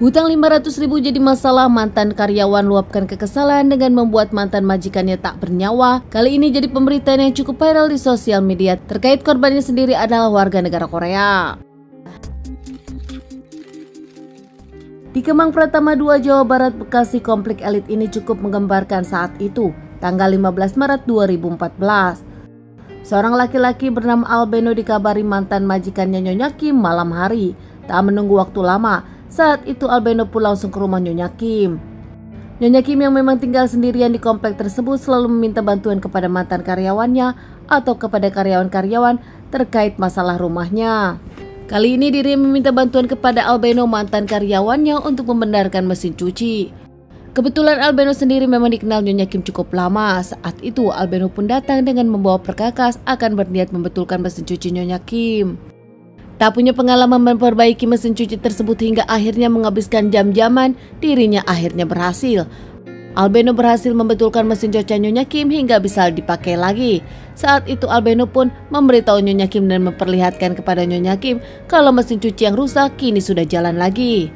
Hutang 500.000 jadi masalah, mantan karyawan luapkan kekesalan dengan membuat mantan majikannya tak bernyawa. Kali ini jadi pemberitaan yang cukup viral di sosial media terkait korbannya sendiri adalah warga negara Korea. Di Kemang Pratama 2 Jawa Barat, Bekasi, konflik elit ini cukup menggambarkan saat itu, tanggal 15 Maret 2014. Seorang laki-laki bernama Albeno dikabari mantan majikannya Nyonya Kim malam hari. Tak menunggu waktu lama, saat itu Albeno pun langsung ke rumah Nyonya Kim. Nyonya Kim yang memang tinggal sendirian di komplek tersebut selalu meminta bantuan kepada mantan karyawannya atau kepada karyawan-karyawan terkait masalah rumahnya. Kali ini dirinya meminta bantuan kepada Albeno, mantan karyawannya, untuk membenarkan mesin cuci. Kebetulan Albeno sendiri memang dikenal Nyonya Kim cukup lama. Saat itu Albeno pun datang dengan membawa perkakas akan berniat membetulkan mesin cuci Nyonya Kim. Tak punya pengalaman memperbaiki mesin cuci tersebut hingga akhirnya menghabiskan jam-jaman, dirinya akhirnya berhasil. Albeno berhasil membetulkan mesin cuci Nyonya Kim hingga bisa dipakai lagi. Saat itu Albeno pun memberitahu Nyonya Kim dan memperlihatkan kepada Nyonya Kim kalau mesin cuci yang rusak kini sudah jalan lagi.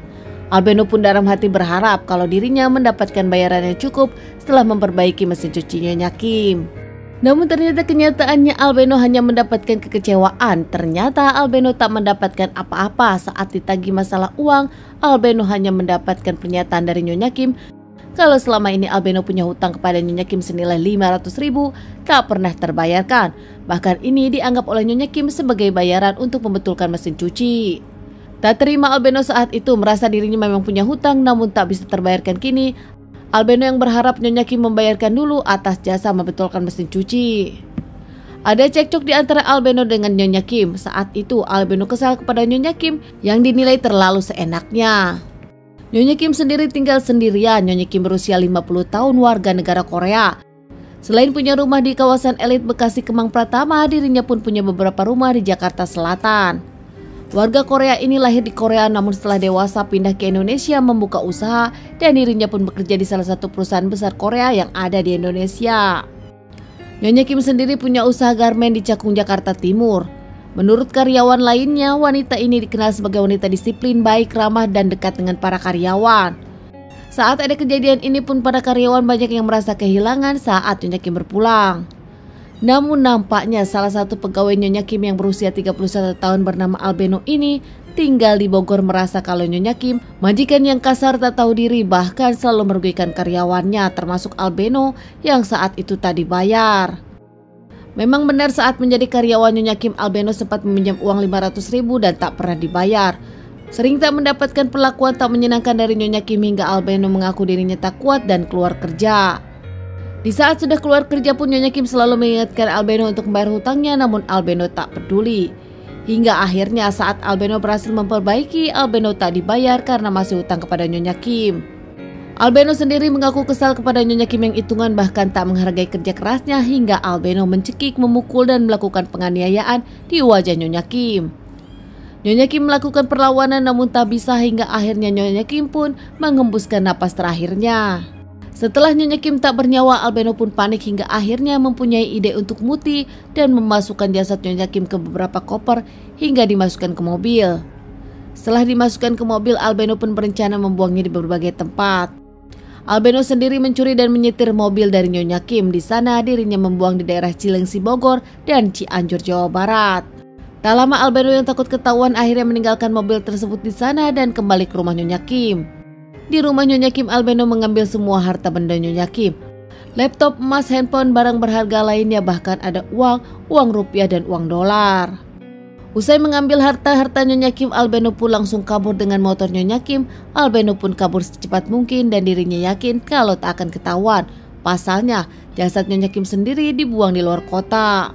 Albeno pun dalam hati berharap kalau dirinya mendapatkan bayaran yang cukup setelah memperbaiki mesin cuci Nyonya Kim. Namun ternyata kenyataannya Albeno hanya mendapatkan kekecewaan. Ternyata Albeno tak mendapatkan apa-apa saat ditagih masalah uang. Albeno hanya mendapatkan pernyataan dari Nyonya Kim kalau selama ini Albeno punya hutang kepada Nyonya Kim senilai 500.000 tak pernah terbayarkan. Bahkan ini dianggap oleh Nyonya Kim sebagai bayaran untuk membetulkan mesin cuci. Tak terima Albeno saat itu, merasa dirinya memang punya hutang namun tak bisa terbayarkan kini. Albeno yang berharap Nyonya Kim membayarkan dulu atas jasa membetulkan mesin cuci. Ada cekcok di antara Albeno dengan Nyonya Kim. Saat itu Albeno kesal kepada Nyonya Kim yang dinilai terlalu seenaknya. Nyonya Kim sendiri tinggal sendirian. Nyonya Kim berusia 50 tahun, warga negara Korea. Selain punya rumah di kawasan elit Bekasi Kemang Pratama, dirinya pun punya beberapa rumah di Jakarta Selatan. Warga Korea ini lahir di Korea namun setelah dewasa pindah ke Indonesia membuka usaha dan dirinya pun bekerja di salah satu perusahaan besar Korea yang ada di Indonesia. Nyonya Kim sendiri punya usaha garmen di Cakung, Jakarta Timur. Menurut karyawan lainnya, wanita ini dikenal sebagai wanita disiplin, baik, ramah, dan dekat dengan para karyawan. Saat ada kejadian ini pun para karyawan banyak yang merasa kehilangan saat Nyonya Kim berpulang. Namun nampaknya salah satu pegawai Nyonya Kim yang berusia 31 tahun bernama Albeno ini tinggal di Bogor merasa kalau Nyonya Kim majikan yang kasar, tak tahu diri, bahkan selalu merugikan karyawannya termasuk Albeno yang saat itu tak dibayar. Memang benar saat menjadi karyawan Nyonya Kim, Albeno sempat meminjam uang 500.000 dan tak pernah dibayar. Sering tak mendapatkan perlakuan tak menyenangkan dari Nyonya Kim hingga Albeno mengaku dirinya tak kuat dan keluar kerja. Di saat sudah keluar kerja pun Nyonya Kim selalu mengingatkan Albeno untuk membayar hutangnya, namun Albeno tak peduli. Hingga akhirnya saat Albeno berhasil memperbaiki, Albeno tak dibayar karena masih hutang kepada Nyonya Kim. Albeno sendiri mengaku kesal kepada Nyonya Kim yang hitungan bahkan tak menghargai kerja kerasnya hingga Albeno mencekik, memukul dan melakukan penganiayaan di wajah Nyonya Kim. Nyonya Kim melakukan perlawanan namun tak bisa hingga akhirnya Nyonya Kim pun menghembuskan napas terakhirnya. Setelah Nyonya Kim tak bernyawa, Albeno pun panik hingga akhirnya mempunyai ide untuk muti dan memasukkan jasad Nyonya Kim ke beberapa koper hingga dimasukkan ke mobil. Setelah dimasukkan ke mobil, Albeno pun berencana membuangnya di berbagai tempat. Albeno sendiri mencuri dan menyetir mobil dari Nyonya Kim. Di sana dirinya membuang di daerah Cilengsi, Bogor dan Cianjur, Jawa Barat. Tak lama Albeno yang takut ketahuan akhirnya meninggalkan mobil tersebut di sana dan kembali ke rumah Nyonya Kim. Di rumah Nyonya Kim, Albeno mengambil semua harta benda Nyonya Kim. Laptop, emas, handphone, barang berharga lainnya, bahkan ada uang rupiah dan uang dolar. Usai mengambil harta-harta Nyonya Kim, Albeno pun langsung kabur dengan motor Nyonya Kim. Albeno pun kabur secepat mungkin dan dirinya yakin kalau tak akan ketahuan. Pasalnya, jasad Nyonya Kim sendiri dibuang di luar kota.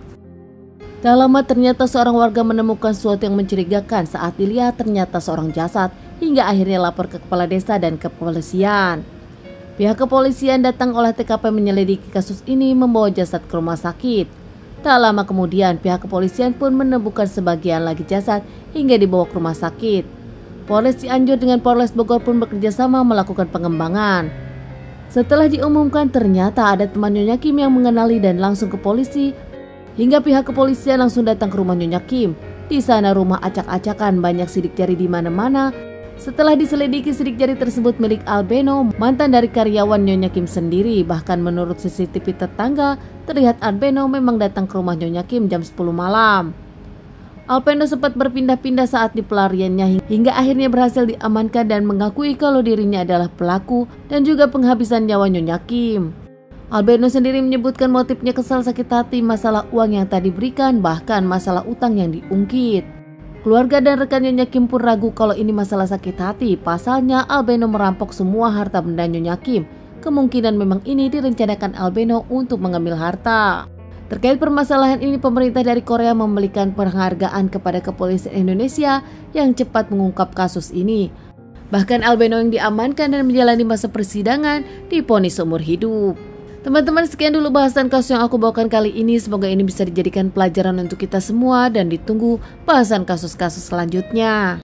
Tak lama ternyata seorang warga menemukan sesuatu yang mencurigakan saat dilihat ternyata seorang jasad, hingga akhirnya lapor ke kepala desa dan ke kepolisian. Pihak kepolisian datang olah TKP menyelidiki kasus ini, membawa jasad ke rumah sakit. Tak lama kemudian pihak kepolisian pun menemukan sebagian lagi jasad hingga dibawa ke rumah sakit. Polres Cianjur dengan Polres Bogor pun bekerja sama melakukan pengembangan. Setelah diumumkan ternyata ada teman Nyonya Kim yang mengenali dan langsung ke polisi. Hingga pihak kepolisian langsung datang ke rumah Nyonya Kim. Di sana rumah acak-acakan, banyak sidik jari di mana-mana. Setelah diselidiki, sidik jari tersebut milik Albeno, mantan dari karyawan Nyonya Kim sendiri. Bahkan menurut CCTV tetangga, terlihat Albeno memang datang ke rumah Nyonya Kim jam 10 malam. Albeno sempat berpindah-pindah saat di pelariannya hingga akhirnya berhasil diamankan dan mengakui kalau dirinya adalah pelaku dan juga penghabisan nyawa Nyonya Kim. Albeno sendiri menyebutkan motifnya kesal, sakit hati, masalah uang yang tak diberikan, bahkan masalah utang yang diungkit. Keluarga dan rekan Nyonya Kim pun ragu kalau ini masalah sakit hati. Pasalnya Albeno merampok semua harta benda Nyonya Kim. Kemungkinan memang ini direncanakan Albeno untuk mengambil harta. Terkait permasalahan ini, pemerintah dari Korea memberikan penghargaan kepada kepolisian Indonesia yang cepat mengungkap kasus ini. Bahkan Albeno yang diamankan dan menjalani masa persidangan divonis seumur hidup. Teman-teman, sekian dulu bahasan kasus yang aku bawakan kali ini. Semoga ini bisa dijadikan pelajaran untuk kita semua dan ditunggu bahasan kasus-kasus selanjutnya.